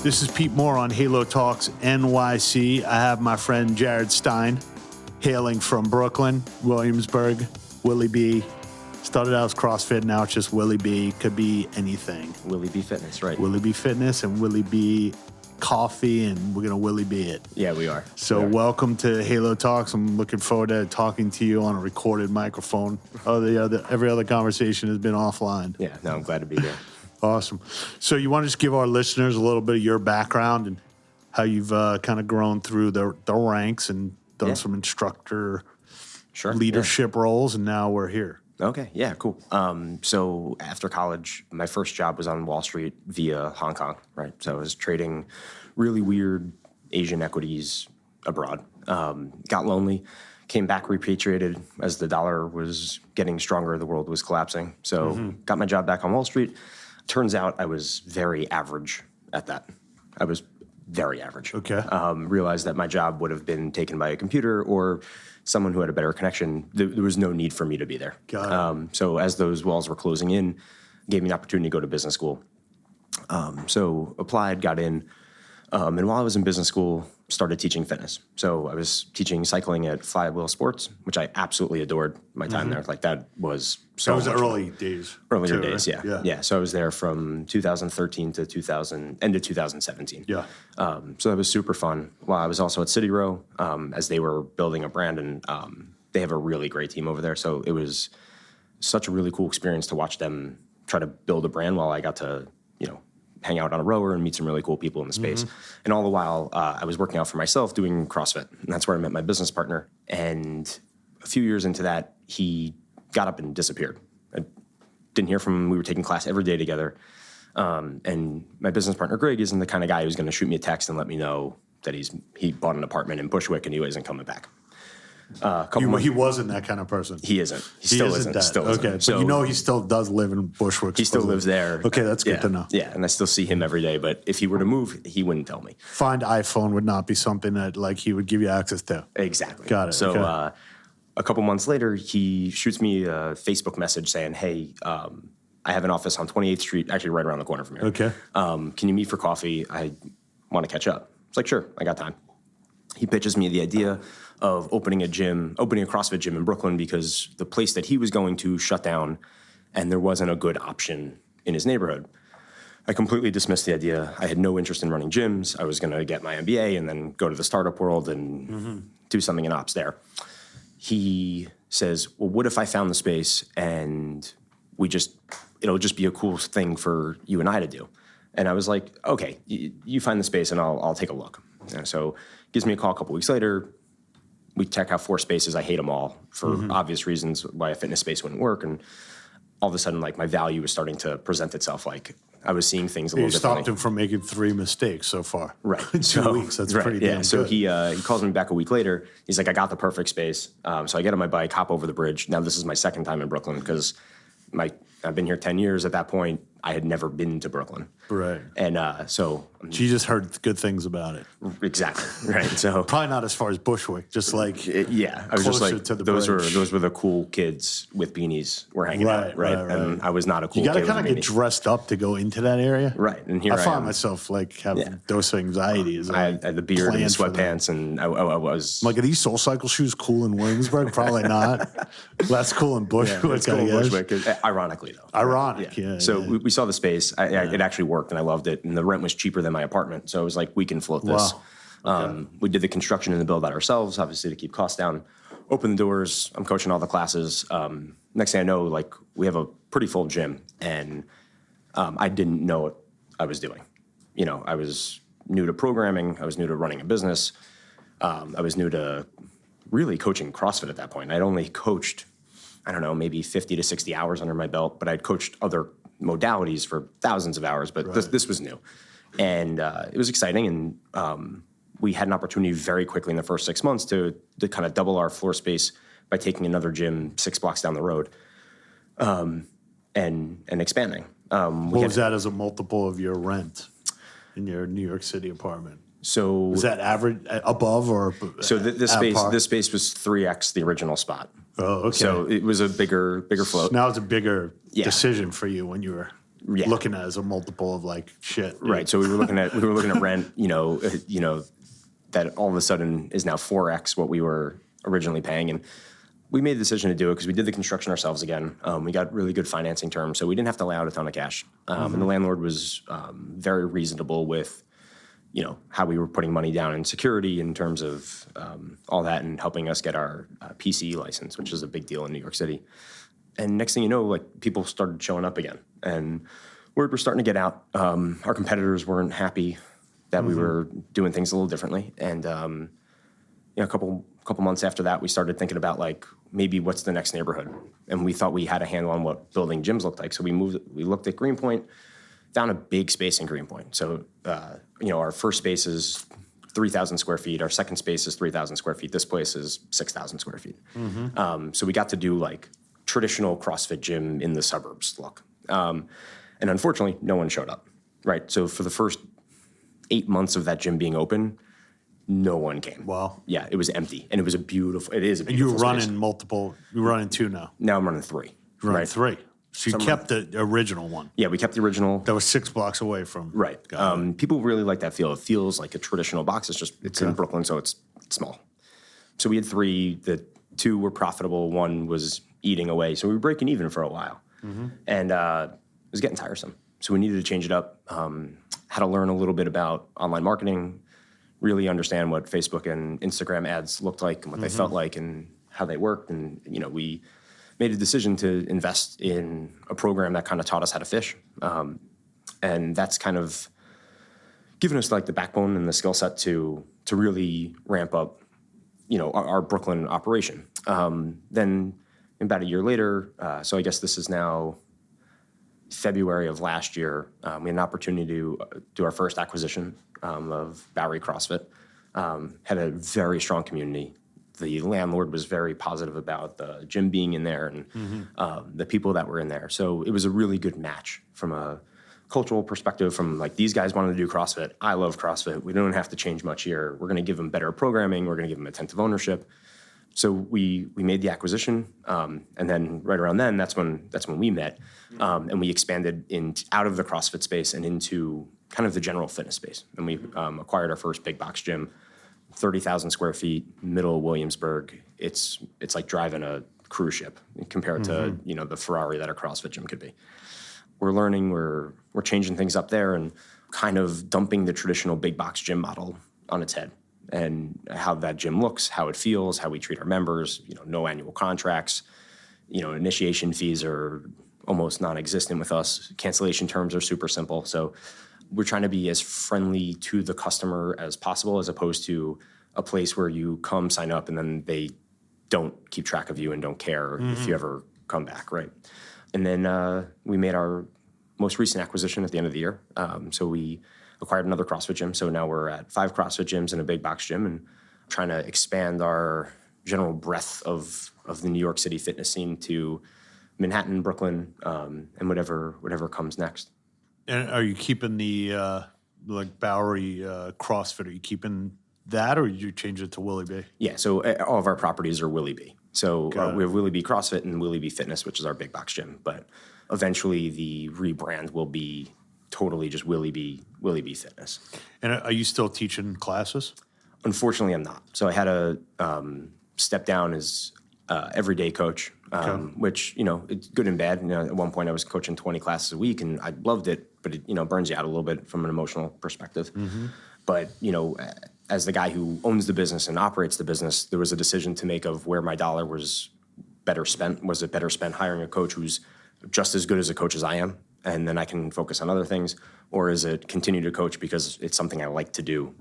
This is Pete Moore on Halo Talks NYC. I have my friend Jared Stein, hailing from Brooklyn, Williamsburg, WILLYB. Started out as CrossFit, now it's just WILLYB. Could be anything. WILLYB Fitness, right? WILLYB Fitness and WILLYB Coffee, and we're going to WILLYB it. Yeah, we are. So welcome to Halo Talks. I'm looking forward to talking to you on a recorded microphone. Every other conversation has been offline. Yeah, no, I'm glad to be here. Awesome. So you want to just give our listeners a little bit of your background and how you've kind of grown through the ranks and done some instructor leadership roles, and now we're here. Okay, yeah, cool. So after college, my first job was on Wall Street via Hong Kong, right? So I was trading really weird Asian equities abroad. Got lonely, came back repatriated as the dollar was getting stronger, the world was collapsing. So got my job back on Wall Street. Turns out I was very average at that. I was very average. Okay. Realized that my job would have been taken by a computer or someone who had a better connection. There was no need for me to be there. Got it. So as those walls were closing in, gave me an opportunity to go to business school. So applied, got in, and while I was in business school, started teaching fitness. So I was teaching cycling at Flywheel Sports, which I absolutely adored my time there. Like that was so That was the much early fun. days. Earlier too, days, right? yeah. So I was there from 2013 to end of 2017. Yeah. So that was super fun. While I was also at City Row, as they were building a brand, and they have a really great team over there. So it was such a really cool experience to watch them try to build a brand while I got to, hang out on a rower and meet some really cool people in the space. And all the while, I was working out for myself doing CrossFit. And that's where I met my business partner. And a few years into that, he got up and disappeared. I didn't hear from him. We were taking class every day together. And my business partner, Greg, isn't the kind of guy who's going to shoot me a text and let me know that he bought an apartment in Bushwick and he isn't coming back. He wasn't that kind of person. He isn't. He still isn't. Still isn't. Okay, so, but he still does live in Bushwick. He still lives there. Okay, that's good to know. Yeah, and I still see him every day, but if he were to move, he wouldn't tell me. Find iPhone would not be something that he would give you access to. Exactly. Got it. So okay. A couple months later, he shoots me a Facebook message saying, hey, I have an office on 28th Street, actually right around the corner from here. Okay. Can you meet for coffee? I want to catch up. It's like, sure, I got time. He pitches me the idea of opening a CrossFit gym in Brooklyn because the place that he was going to shut down and there wasn't a good option in his neighborhood. I completely dismissed the idea. I had no interest in running gyms. I was going to get my MBA and then go to the startup world and do something in ops there. He says, well, what if I found the space and it'll just be a cool thing for you and I to do? And I was like, okay, you find the space and I'll take a look. And so gives me a call a couple weeks later. We check out 4 spaces. I hate them all for obvious reasons why a fitness space wouldn't work. And all of a sudden, my value was starting to present itself. I was seeing things a little differently. You stopped him from making 3 mistakes so far. Right. In 2 weeks. That's pretty damn good. So he calls me back a week later. He's like, I got the perfect space. So I get on my bike, hop over the bridge. Now this is my second time in Brooklyn because I've been here 10 years. At that point, I had never been to Brooklyn. Right. And so... She just heard good things about it. Exactly. Right. So... Probably not as far as Bushwick, just I was just like, to the those were the cool kids with beanies were hanging out, right? And I was not a cool kid. You got to kind of get dressed up to go into that area. Right. And here I find myself having those anxieties. I had the beard and the sweatpants, and I was... are these SoulCycle shoes cool in Williamsburg? Probably not. That's cool in Bushwick. Yeah, it's cool in Bushwick, ironically, though. Ironic, yeah. So we saw the space. It actually worked, and I loved it. And the rent was cheaper than my apartment, so I was like, we can float this. Wow. Okay. We did the construction and the build out ourselves, obviously to keep costs down. Open the doors. I'm coaching all the classes. Next thing I know, we have a pretty full gym, and I didn't know what I was doing. I was new to programming. I was new to running a business. I was new to really coaching CrossFit at that point. I'd only coached, I don't know, maybe 50 to 60 hours under my belt, but I'd coached other modalities for thousands of hours, but this was new. And it was exciting, and we had an opportunity very quickly in the first 6 months to kind of double our floor space by taking another gym 6 blocks down the road and expanding. What was that as a multiple of your rent in your New York City apartment? So was that average above or so this space was 3x the original spot. Oh, okay. So it was a bigger float. So now it's a bigger decision for you when you were Yeah. looking at it as a multiple of like shit. Dude. Right. So we were looking at rent, that all of a sudden is now 4x what we were originally paying. And we made the decision to do it because we did the construction ourselves again. We got really good financing terms, so we didn't have to lay out a ton of cash. And the landlord was very reasonable with, how we were putting money down in security in terms of all that and helping us get our PCE license, which is a big deal in New York City. And next thing you know, like people started showing up again, and word was starting to get out. Our competitors weren't happy that we were doing things a little differently, and a couple months after that, we started thinking about like maybe what's the next neighborhood, and we thought we had a handle on what building gyms looked like. So we looked at Greenpoint, found a big space in Greenpoint. So our first space is 3,000 square feet. Our second space is 3,000 square feet. This place is 6,000 square feet. So we got to do like traditional CrossFit gym in the suburbs look. And unfortunately, no one showed up, right? So for the first 8 months of that gym being open, no one came. Wow. Yeah, it was empty. And it is a beautiful And you were space. running multiple, you were running 2 now. Now I'm running 3. You're running right? 3. So you kept the original one. Yeah, we kept the original. That was 6 blocks away from. Right. People really like that feel. It feels like a traditional box. It's in Brooklyn, so it's small. So we had 3. The 2 were profitable. 1 was eating away. So we were breaking even for a while. And it was getting tiresome. So we needed to change it up. Had to learn a little bit about online marketing, really understand what Facebook and Instagram ads looked like and what they felt like and how they worked. And, we made a decision to invest in a program that kind of taught us how to fish. And that's kind of given us like the backbone and the skill set to really ramp up, our Brooklyn operation. Then about a year later, so I guess this is now February of last year, we had an opportunity to do our first acquisition of Bowery CrossFit. Had a very strong community. The landlord was very positive about the gym being in there and the people that were in there. So it was a really good match from a cultural perspective, from like these guys wanted to do CrossFit. I love CrossFit. We don't have to change much here. We're going to give them better programming. We're going to give them attentive ownership. So we made the acquisition, and then right around then, that's when we met, and we expanded out of the CrossFit space and into kind of the general fitness space. And we acquired our first big box gym, 30,000 square feet, middle of Williamsburg. It's like driving a cruise ship compared to the Ferrari that a CrossFit gym could be. We're learning, we're changing things up there, and kind of dumping the traditional big box gym model on its head. And how that gym looks, how it feels, how we treat our members, no annual contracts, initiation fees are almost non-existent with us. Cancellation terms are super simple. So we're trying to be as friendly to the customer as possible, as opposed to a place where you come, sign up, and then they don't keep track of you and don't care if you ever come back, right? And then we made our most recent acquisition at the end of the year. So we acquired another CrossFit gym. So now we're at 5 CrossFit gyms and a big box gym, and trying to expand our general breadth of the New York City fitness scene to Manhattan, Brooklyn, and whatever comes next. And are you keeping the Bowery CrossFit? Are you keeping that, or did you change it to WILLYB? Yeah, so all of our properties are WILLYB. So we have WILLYB CrossFit and WILLYB Fitness, which is our big box gym. But eventually the rebrand will be totally just WILLYB Fitness. And are you still teaching classes? Unfortunately, I'm not. So I had to step down as everyday coach, which, it's good and bad. At one point I was coaching 20 classes a week and I loved it, but it, burns you out a little bit from an emotional perspective. But, as the guy who owns the business and operates the business, there was a decision to make of where my dollar was better spent. Was it better spent hiring a coach who's just as good as a coach as I am, and then I can focus on other things? Or is it continue to coach because it's something I like to do?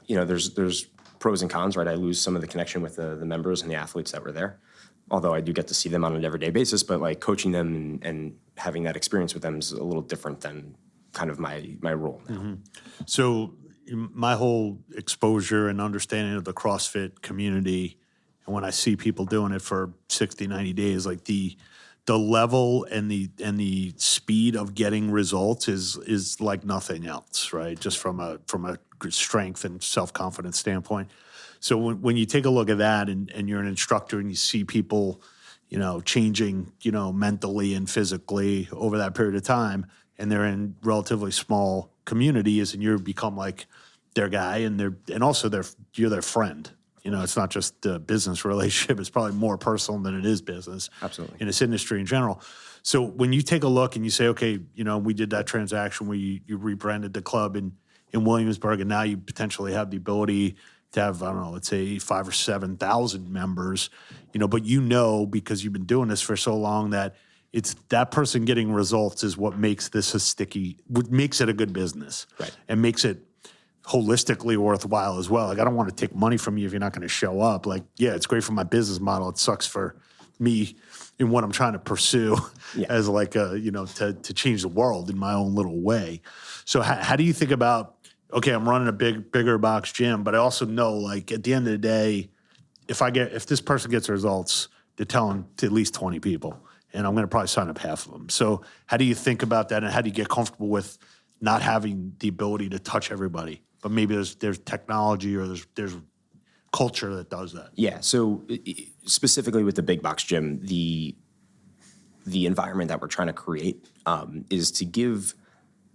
There's pros and cons, right? I lose some of the connection with the members and the athletes that were there, although I do get to see them on an everyday basis. But like coaching them and having that experience with them is a little different than kind of my role now. So my whole exposure and understanding of the CrossFit community, and when I see people doing it for 60, 90 days, like the level and the speed of getting results is like nothing else, right? Just from a strength and self-confidence standpoint. So when you take a look at that and you're an instructor and you see people, changing, mentally and physically over that period of time, and they're in relatively small communities, and you become like their guy, and also you're their friend. It's not just the business relationship. It's probably more personal than it is business. Absolutely. In this industry in general. So when you take a look and you say, okay, we did that transaction where you rebranded the club in Williamsburg, and now you potentially have the ability to have, I don't know, let's say 5,000 or 7,000 members, but because you've been doing this for so long that it's that person getting results is what makes this what makes it a good business. Right. And makes it holistically worthwhile as well. Like, I don't want to take money from you if you're not going to show up. Like, yeah, it's great for my business model. It sucks for me in what I'm trying to pursue as like to change the world in my own little way. So how do you think about, okay, I'm running a bigger box gym, but I also know, like, at the end of the day, if this person gets results, they're telling to at least 20 people, and I'm going to probably sign up half of them. So how do you think about that, and how do you get comfortable with not having the ability to touch everybody, but maybe there's technology or there's culture that does that? Yeah. So specifically with the big box gym, the environment that we're trying to create is to give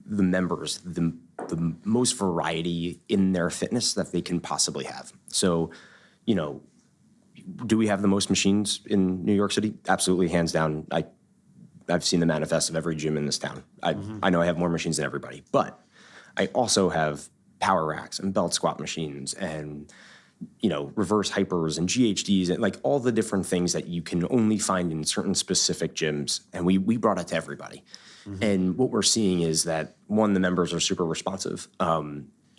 the members the most variety in their fitness that they can possibly have. So, do we have the most machines in New York City? Absolutely, hands down. I've seen the manifest of every gym in this town. I know I have more machines than everybody, but I also have power racks and belt squat machines and reverse hypers and GHDs and like all the different things that you can only find in certain specific gyms. And we brought it to everybody. Mm-hmm. And what we're seeing is that, one, the members are super responsive.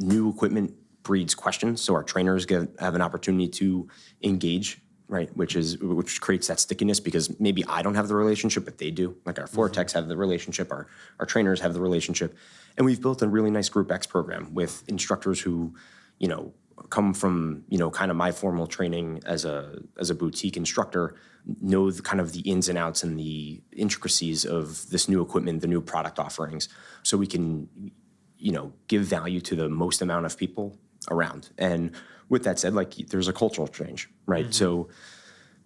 New equipment breeds questions, so our trainers have an opportunity to engage, right? Which creates that stickiness, because maybe I don't have the relationship, but they do. Like our floor techs have the relationship, our trainers have the relationship. And we've built a really nice Group X program with instructors who, come from, kind of my formal training as a boutique instructor, know the ins and outs and the intricacies of this new equipment, the new product offerings, so we can, give value to the most amount of people around. And with that said, like, there's a cultural change, right? Mm-hmm. So,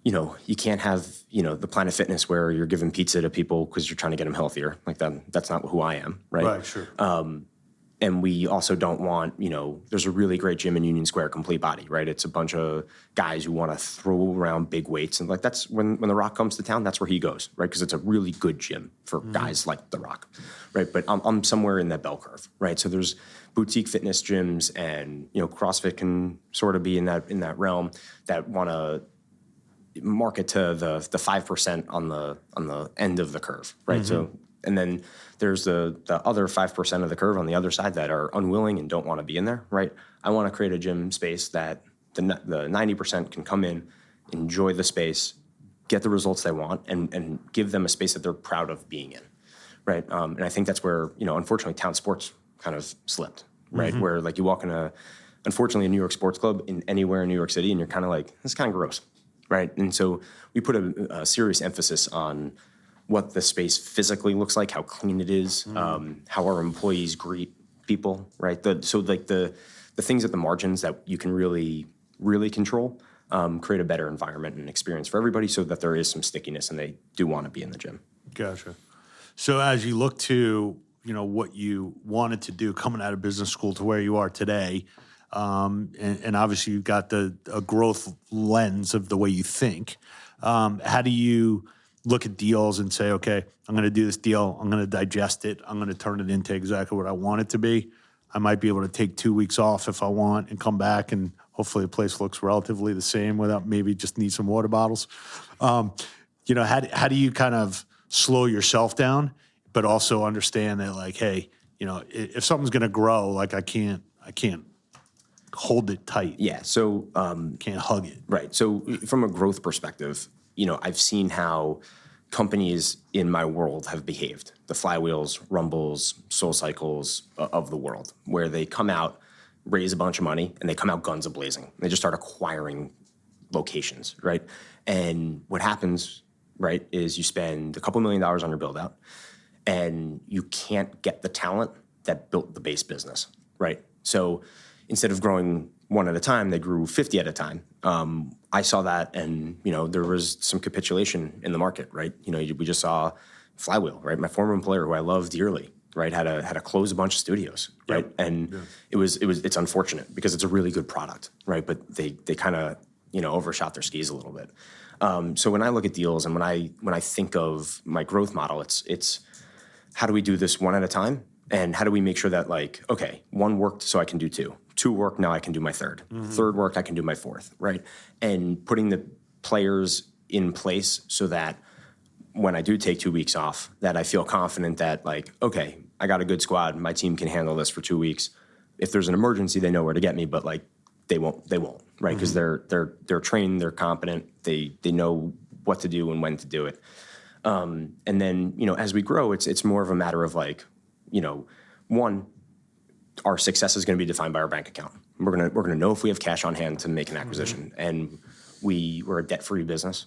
you can't have, the Planet Fitness where you're giving pizza to people because you're trying to get them healthier. Like that's not who I am, right? Right, sure. And we also don't want, there's a really great gym in Union Square, Complete Body, right? It's a bunch of guys who want to throw around big weights. And like, that's when The Rock comes to town, that's where he goes, right? Because it's a really good gym for guys like The Rock, right? But I'm somewhere in that bell curve, right? So there's boutique fitness gyms, and, CrossFit can sort of be in that realm that want to market to the 5% on the end of the curve, right? Mm-hmm. So, and then there's the other 5% of the curve on the other side that are unwilling and don't want to be in there, right? I want to create a gym space that the 90% can come in, enjoy the space, get the results they want, and give them a space that they're proud of being in, right? And I think that's where, unfortunately, town sports kind of slipped, right? Mm-hmm. Where, like, you walk in unfortunately, a New York sports club anywhere in New York City, and you're kind of like, this is kind of gross, right? And so we put a serious emphasis on what the space physically looks like, how clean it is, how our employees greet people, right? So the things at the margins that you can really, really control, create a better environment and experience for everybody, so that there is some stickiness and they do want to be in the gym. Gotcha. So as you look to, what you wanted to do coming out of business school to where you are today, and obviously you've got a growth lens of the way you think, how do you look at deals and say, okay, I'm going to do this deal, I'm going to digest it, I'm going to turn it into exactly what I want it to be. I might be able to take 2 weeks off if I want and come back, and hopefully the place looks relatively the same without maybe just need some water bottles. How do you kind of slow yourself down, but also understand that, like, hey, if something's going to grow, like, I can't hold it tight. Yeah. So can't hug it. Right. So from a growth perspective, I've seen how companies in my world have behaved. The Flywheels, Rumbles, Soul Cycles of the world, where they come out, raise a bunch of money, and they come out guns a-blazing. They just start acquiring locations, right? And what happens, right, is you spend a couple $1 million on your build out, and you can't get the talent that built the base business, right? So instead of growing one at a time, they grew 50 at a time. I saw that, and there was some capitulation in the market, right? We just saw Flywheel, right? My former employer, who I love dearly, right, had to close a bunch of studios, right? Yep. And it's unfortunate because it's a really good product, right? But they kind of overshot their skis a little bit. So when I look at deals and when I think of my growth model, it's how do we do this one at a time, and how do we make sure that, like, okay, one worked, so I can do two. Two worked, now I can do my third. Third worked, I can do my fourth, right? And putting the players in place so that when I do take 2 weeks off, that I feel confident that, like, okay, I got a good squad, my team can handle this for 2 weeks. If there's an emergency, they know where to get me, but like they won't, right? Because they're trained, they're competent, they know what to do and when to do it. And then, as we grow, it's more of a matter of, like, one, our success is going to be defined by our bank account. We're gonna know if we have cash on hand to make an acquisition, and we're a debt-free business.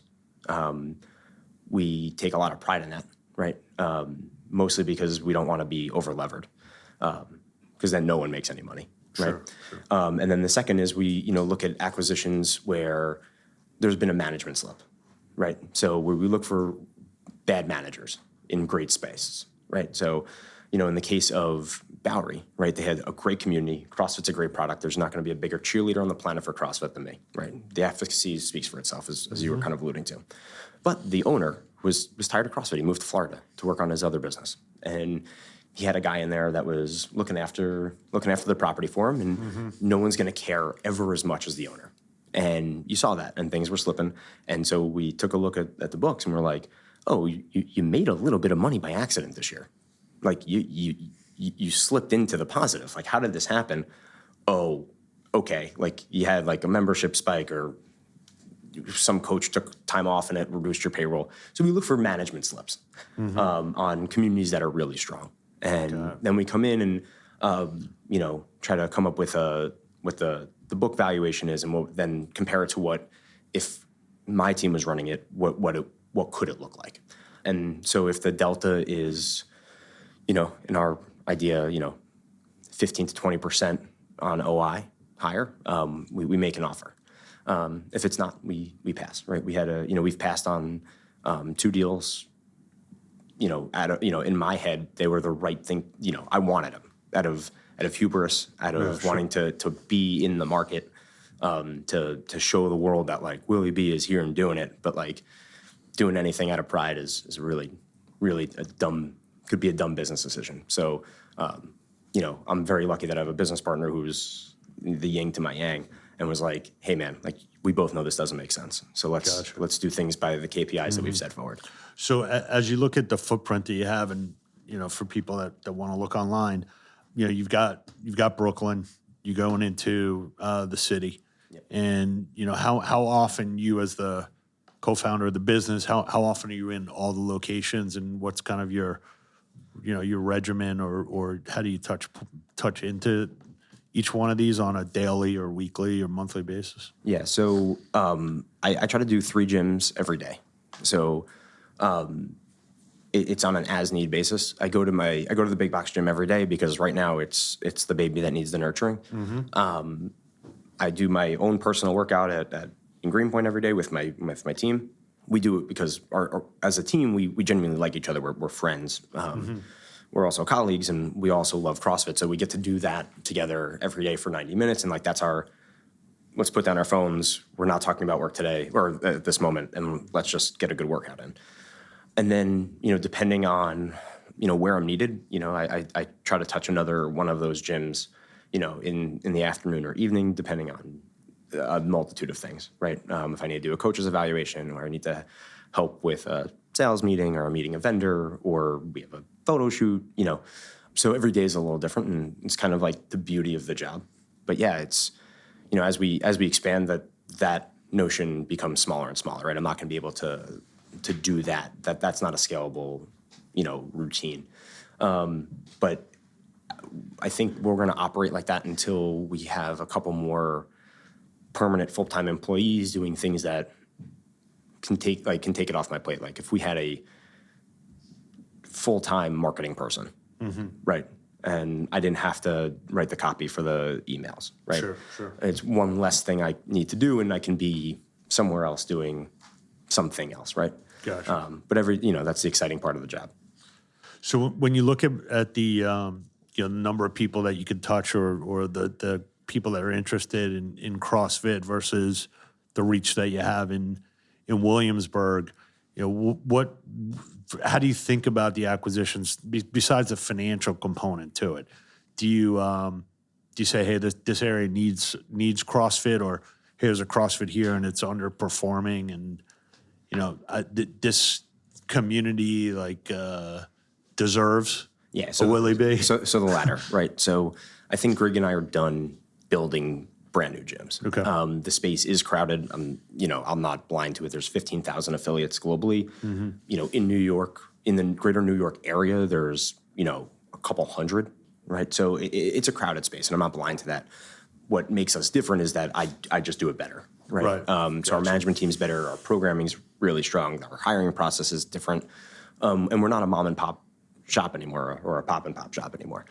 We take a lot of pride in that, right? Mostly because we don't want to be over-levered, because then no one makes any money, right? Sure. And then the second is we look at acquisitions where there's been a management slip, right? So where we look for bad managers in great spaces, right? So, in the case of Bowery, right, they had a great community. CrossFit's a great product. There's not going to be a bigger cheerleader on the planet for CrossFit than me, right? The efficacy speaks for itself, as you were kind of alluding to. But the owner was tired of CrossFit. He moved to Florida to work on his other business, and he had a guy in there that was looking after the property for him, and no one's going to care ever as much as the owner. And you saw that, and things were slipping. And so we took a look at the books, and we're like, oh, you made a little bit of money by accident this year. Like, you slipped into the positive. Like, how did this happen? Oh, okay. Like, you had like a membership spike, or some coach took time off and it reduced your payroll. So we look for management slips on communities that are really strong. And then we come in and, try to come up with what the book valuation is, and then compare it to what, if my team was running it, what could it look like? And so if the delta is, in our idea, 15 to 20% on OI higher, we make an offer. If it's not, we pass, right? We had we've passed on 2 deals, in my head, they were the right thing. I wanted them out of hubris, out of wanting to be in the market, to show the world that, like, WILLYB is here and doing it, but, like, doing anything out of pride is really, really could be a dumb business decision. So, I'm very lucky that I have a business partner who's the yin to my yang, and was like, hey man, like, we both know this doesn't make sense. So let's do things by the KPIs that we've set forward. So as you look at the footprint that you have, and, for people that want to look online, you've got Brooklyn, you're going into the city. Yep. And, how often you, as the co-founder of the business, how often are you in all the locations, and what's kind of your regimen, or how do you touch into each one of these on a daily or weekly or monthly basis? Yeah, so I try to do 3 gyms every day. So it's on an as-need basis. I go to the big box gym every day because right now it's the baby that needs the nurturing. I do my own personal workout in Greenpoint every day with my team. We do it because as a team, we genuinely like each other. We're friends. We're also colleagues, and we also love CrossFit. So we get to do that together every day for 90 minutes. And, like, that's let's put down our phones. We're not talking about work today or at this moment, and let's just get a good workout in. And then, depending on, where I'm needed, I try to touch another one of those gyms, in the afternoon or evening, depending on a multitude of things, right? If I need to do a coach's evaluation, or I need to help with a sales meeting, or a meeting a vendor, or we have a photo shoot, so every day is a little different, and it's kind of like the beauty of the job. But yeah, it's, as we expand, that notion becomes smaller and smaller, right? I'm not going to be able to do that. That's not a scalable, routine. But I think we're going to operate like that until we have a couple more permanent full-time employees doing things that can take it off my plate. Like, if we had a full-time marketing person, right, and I didn't have to write the copy for the emails, right? Sure. It's one less thing I need to do, and I can be somewhere else doing something else, right? Gotcha. But that's the exciting part of the job. So when you look at the number of people that you can touch or the people that are interested in CrossFit versus the reach that you have in Williamsburg, how do you think about the acquisitions besides the financial component to it? Do you say, hey, this area needs CrossFit, or here's a CrossFit here and it's underperforming, and this community deserves a WILLYB? So the latter, right? So I think Greg and I are done building brand new gyms. Okay. The space is crowded. I'm not blind to it. There's 15,000 affiliates globally. In New York, in the greater New York area, there's, a couple hundred, right? So it's a crowded space, and I'm not blind to that. What makes us different is that I just do it better, right? So our management team's better. Our programming's really strong. Our hiring process is different. And we're not a mom and pop shop anymore, or a pop and pop shop anymore.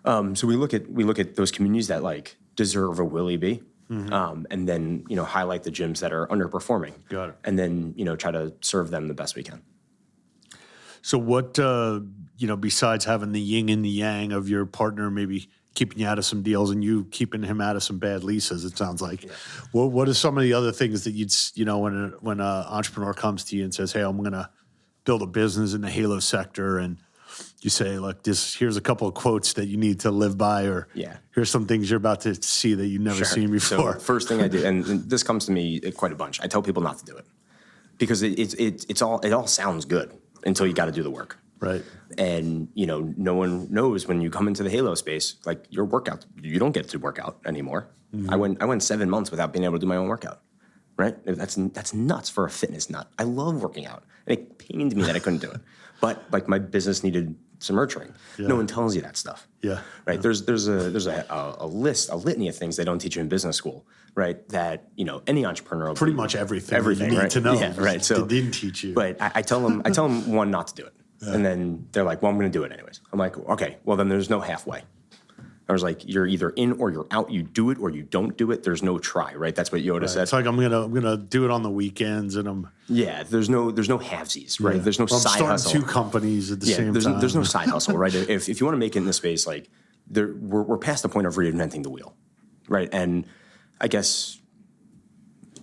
So we look at those communities that deserve a WILLYB, and then highlight the gyms that are underperforming. Got it. And then try to serve them the best we can. So what besides having the yin and the yang of your partner maybe keeping you out of some deals and you keeping him out of some bad leases, it sounds like. Yeah. What are some of the other things that when an entrepreneur comes to you and says, hey, I'm going to build a business in the Halo sector, and you say, look, here's a couple of quotes that you need to live by, or here's some things you're about to see that you've never seen before. So first thing I do, and this comes to me quite a bunch, I tell people not to do it, because it all sounds good until you got to do the work. Right. And, no one knows when you come into the Halo space, your workout, you don't get to work out anymore. Mm-hmm. I went 7 months without being able to do my own workout. Right? That's nuts for a fitness nut. I love working out. And it pained me that I couldn't do it. But my business needed some nurturing. Yeah. No one tells you that stuff. Yeah. Right. Yeah. There's a litany of things they don't teach you in business school. Right. That any entrepreneur pretty much everything you need right? to know. Yeah. Right. So they didn't teach you. But I tell them one, not to do it. Yeah. And then they're like, well, I'm going to do it anyways. I'm like, okay, well then there's no halfway. I was like, you're either in or you're out. You do it or you don't do it. There's no try, right? That's what Yoda said. It's like I'm gonna do it on the weekends, and there's no halvesies, right? Yeah. There's no side hustle. I'm starting 2 companies at the same time. There's no side hustle, right? If you want to make it in this space, we're past the point of reinventing the wheel, right? And I guess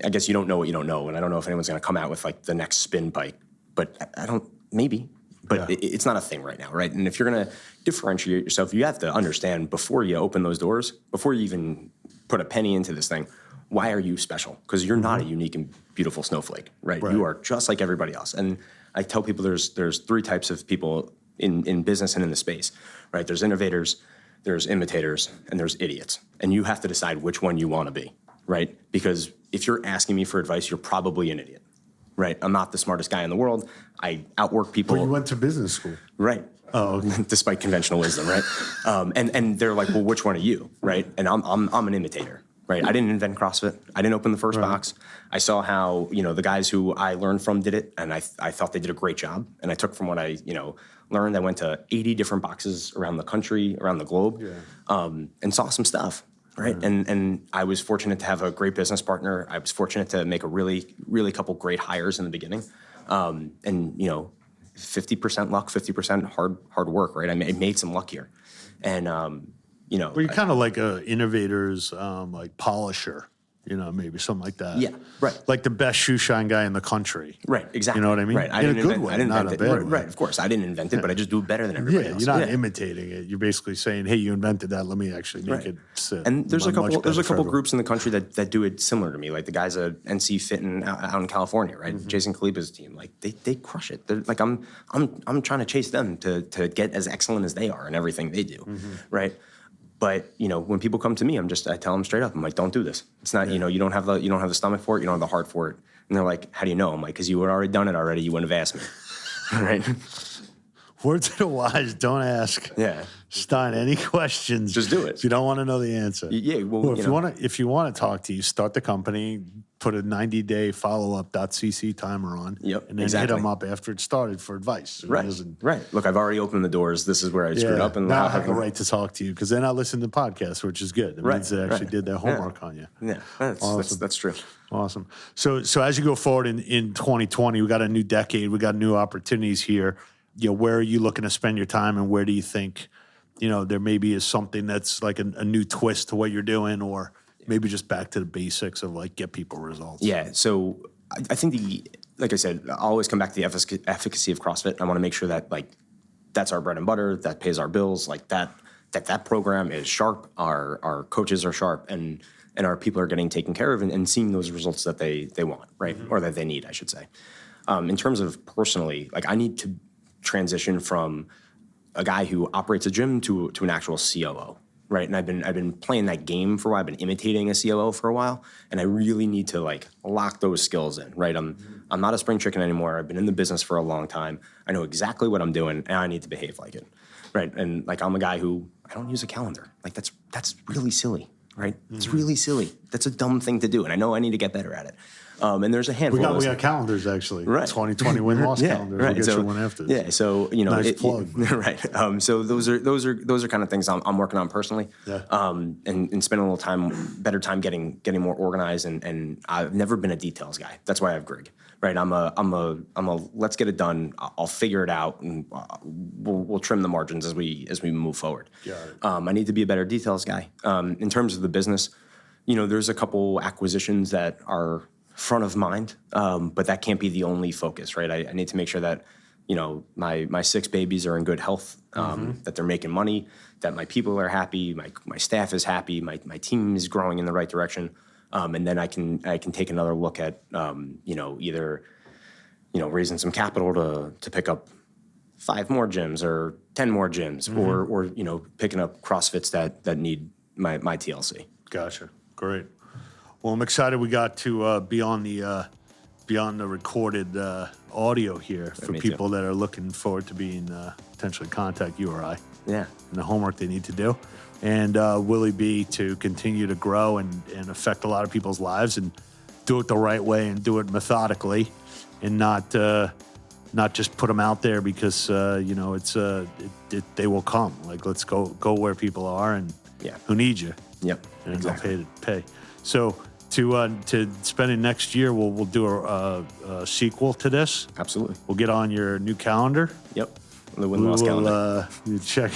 you don't know what you don't know, and I don't know if anyone's going to come out with the next spin bike, but I don't. Maybe. But it's not a thing right now, right? And if you're going to differentiate yourself, you have to understand before you open those doors, before you even put a penny into this thing, why are you special? Because you're not a unique and beautiful snowflake, right? You are just like everybody else. And I tell people there's 3 types of people in business and in the space, right? There's innovators, there's imitators, and there's idiots. And you have to decide which one you want to be, right? Because if you're asking me for advice, you're probably an idiot. Right, I'm not the smartest guy in the world. I outwork people. But you went to business school, right? Oh, okay. Despite conventional wisdom, right? And they're like, well, which one are you, right? And I'm an imitator, right? I didn't invent CrossFit. I didn't open the first box. I saw how the guys who I learned from did it, and I thought they did a great job. And I took from what I learned. I went to 80 different boxes around the country, around the globe, and saw some stuff. Right. And I was fortunate to have a great business partner. I was fortunate to make a really, really couple great hires in the beginning. And 50% luck, 50% hard work, right? I made some luck here. And, well, you're kind of like a innovator's polisher. Maybe something like that. Yeah, right. Like the best shoe shine guy in the country. Right, exactly. You know what I mean? Right. In a good way, not a bad way. Right, of course. I didn't invent it, but I just do it better than everybody else. You're not imitating it. You're basically saying, hey, you invented that. Let me actually make it sit. And there's a couple groups in the country that do it similar to me, like the guys at NC Fit out in California, right? Mm-hmm. Jason Kaliba's team, they crush it. They're like I'm trying to chase them to get as excellent as they are in everything they do, right? But when people come to me, I tell them straight up, I'm like, don't do this. It's not, you don't have the stomach for it, you don't have the heart for it. And they're like, how do you know? I'm like, because you had already done it already, you wouldn't have asked me, right? Word to the wise, don't ask. Yeah. Stein, any questions? Just do it. If you don't want to know the answer. Yeah, well, Or if you want to talk to you, start the company, put a 90-day follow-up.cc timer on. Yep, and then exactly. hit them up after it started for advice. So Right. Right. Look, I've already opened the doors. This is where I screwed up. And now I have the right to talk to you because then I listen to podcasts, which is good. That means they actually did their homework on you. Yeah, that's true. Awesome. So as you go forward in 2020, we got a new decade, we got new opportunities here. Where are you looking to spend your time, and where do you think, there maybe is something that's like a new twist to what you're doing, or maybe just back to the basics of like get people results? Yeah. So I think like I said, I always come back to the efficacy of CrossFit. I want to make sure that like that's our bread and butter, that pays our bills, like that program is sharp, our coaches are sharp, and our people are getting taken care of and seeing those results that they want, right? Mm-hmm. Or that they need, I should say. In terms of personally, like I need to transition from a guy who operates a gym to an actual COO, right? And I've been playing that game for a while. I've been imitating a COO for a while, and I really need to like lock those skills in, right? I'm not a spring chicken anymore. I've been in the business for a long time. I know exactly what I'm doing, and I need to behave like it, right? And like I'm a guy who I don't use a calendar. Like that's really silly, right? Mm-hmm. It's really silly. That's a dumb thing to do, and I know I need to get better at it. And there's a handful. We got calendars actually. Right. 2020 win-loss calendars. Right. We'll get you one after this. Yeah. So nice plug. Right. So those are kind of things I'm working on personally. Yeah. And spending a little better time getting more organized. And I've never been a details guy. That's why I have Grig. Right. I'm a let's get it done. I'll figure it out, and we'll trim the margins as we move forward. Got it. I need to be a better details guy. In terms of the business, there's a couple acquisitions that are front of mind, but that can't be the only focus, right? I need to make sure that, my 6 babies are in good health, that they're making money, that my people are happy, my staff is happy, my team is growing in the right direction, and then I can take another look at, either, raising some capital to pick up 5 more gyms or 10 more gyms, or picking up CrossFits that need my TLC. Gotcha. Great. Well, I'm excited we got to be on the recorded audio here for people that are looking forward to being potentially contact you or I. Yeah. And the homework they need to do. And WILLYB to continue to grow and affect a lot of people's lives and do it the right way and do it methodically and not just put them out there because, they will come. Like, let's go where people are and who need you. Yep. And exactly. they'll pay. So to spend it next year, we'll do a sequel to this. Absolutely. We'll get on your new calendar. Yep. The win-loss calendar.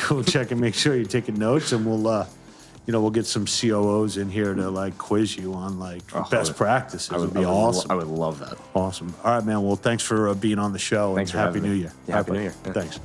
We'll check and make sure you're taking notes, and we'll get some COOs in here to like quiz you on like best practices. It would be awesome. I would love that. Awesome. All right, man. Well, thanks for being on the show. Thanks and for Happy New Year. Yeah, Happy New Year. Yeah. Thanks.